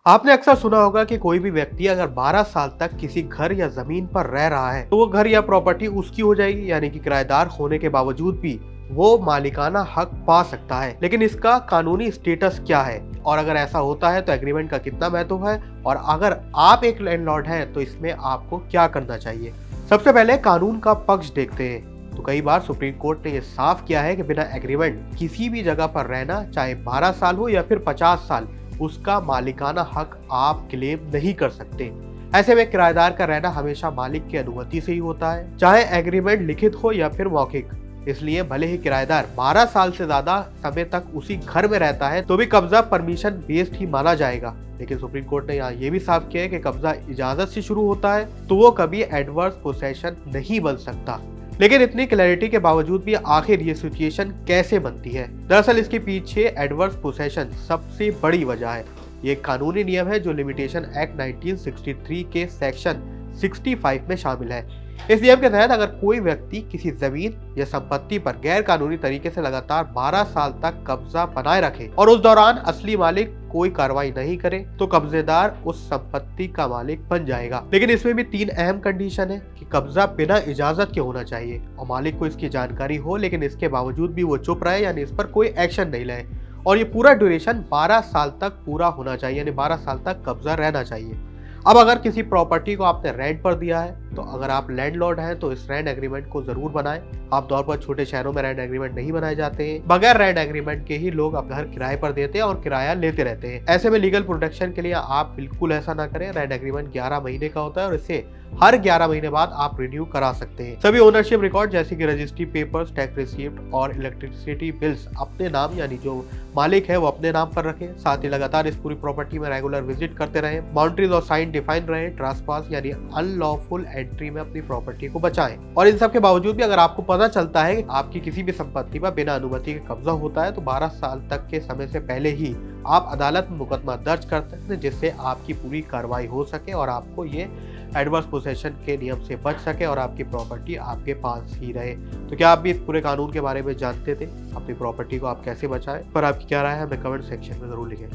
आपने अक्सर सुना होगा कि कोई भी व्यक्ति अगर 12 साल तक किसी घर या जमीन पर रह रहा है तो वो घर या प्रॉपर्टी उसकी हो जाएगी, यानी कि किराएदार होने के बावजूद भी वो मालिकाना हक पा सकता है। लेकिन इसका कानूनी स्टेटस क्या है और अगर ऐसा होता है तो एग्रीमेंट का कितना महत्व है और अगर आप एक लैंडलॉर्ड हैं तो इसमें आपको क्या करना चाहिए। सबसे पहले कानून का पक्ष देखते हैं। तो कई बार सुप्रीम कोर्ट ने यह साफ किया है कि बिना एग्रीमेंट किसी भी जगह पर रहना, चाहे 12 साल हो या फिर 50 साल, उसका मालिकाना हक आप क्लेम नहीं कर सकते। ऐसे में किराएदार का रहना हमेशा मालिक की अनुमति से ही होता है, चाहे एग्रीमेंट लिखित हो या फिर मौखिक। इसलिए भले ही किराएदार 12 साल से ज्यादा समय तक उसी घर में रहता है तो भी कब्जा परमिशन बेस्ड ही माना जाएगा। लेकिन सुप्रीम कोर्ट ने यहाँ ये भी साफ किया है कि कब्जा इजाजत से शुरू होता है तो वो कभी एडवर्स पोसेशन नहीं बन सकता। लेकिन इतनी क्लैरिटी के बावजूद भी आखिर ये सिचुएशन कैसे बनती है? दरअसल इसके पीछे एडवर्स पोसेशन सबसे बड़ी वजह है। ये कानूनी नियम है जो लिमिटेशन एक्ट 1963 के सेक्शन 65 में शामिल है। इस नियम के तहत अगर कोई व्यक्ति किसी जमीन या संपत्ति पर गैर कानूनी तरीके से लगातार 12 साल तक कब्जा बनाए रखे और उस दौरान असली मालिक कोई कार्रवाई नहीं करे तो कब्जेदार उस संपत्ति का मालिक बन जाएगा। लेकिन इसमें भी 3 अहम कंडीशन है कि कब्जा बिना इजाजत के होना चाहिए और मालिक को इसकी जानकारी हो, लेकिन इसके बावजूद भी वो चुप रहे, यानी इस पर कोई एक्शन नहीं ले, और ये पूरा ड्यूरेशन 12 साल तक पूरा होना चाहिए, यानी 12 साल तक कब्जा रहना चाहिए। अब अगर किसी प्रॉपर्टी को आपने रेंट पर दिया है तो अगर आप लैंडलॉर्ड हैं तो इस रेंट एग्रीमेंट को जरूर बनाएं। आम तौर पर छोटे शहरों में रेंट एग्रीमेंट नहीं बनाए जाते हैं। बगैर रेंट एग्रीमेंट के ही लोग अपना घर किराए पर देते हैं और किराया लेते रहते हैं। ऐसे में लीगल प्रोटेक्शन के लिए आप बिल्कुल ऐसा ना करें। रेंट एग्रीमेंट 11 महीने का होता है और इसे हर 11 महीने बाद आप रिन्यू करा सकते हैं। सभी ओनरशिप रिकॉर्ड जैसे कि रजिस्ट्री पेपर्स, टैक्स रिसीप्ट और इलेक्ट्रिसिटी बिल्स अपने नाम, यानी जो मालिक है वो अपने नाम पर रखें। साथ ही लगातार इस पूरी प्रॉपर्टी में रेगुलर विजिट करते रहें। बाउंड्रीज और साइन डिफाइन रहे। ट्रांसपास यानी अनलॉफुल एंट्री में अपनी प्रॉपर्टी को बचाएं। और इन सब के बावजूद भी अगर आपको पता चलता है कि आपकी किसी भी संपत्ति पर बिना अनुमति के कब्जा होता है तो 12 साल तक के समय से पहले ही आप अदालत में मुकदमा दर्ज कर सकते हैं, जिससे आपकी पूरी कार्रवाई हो सके और आपको ये एडवर्स पोसेशन के नियम से बच सके और आपकी प्रॉपर्टी आपके पास ही रहे। तो क्या आप भी इस पूरे कानून के बारे में जानते थे? अपनी प्रॉपर्टी को आप कैसे बचाएं? पर आपकी क्या राय है हमें कमेंट सेक्शन में जरूर लिखें।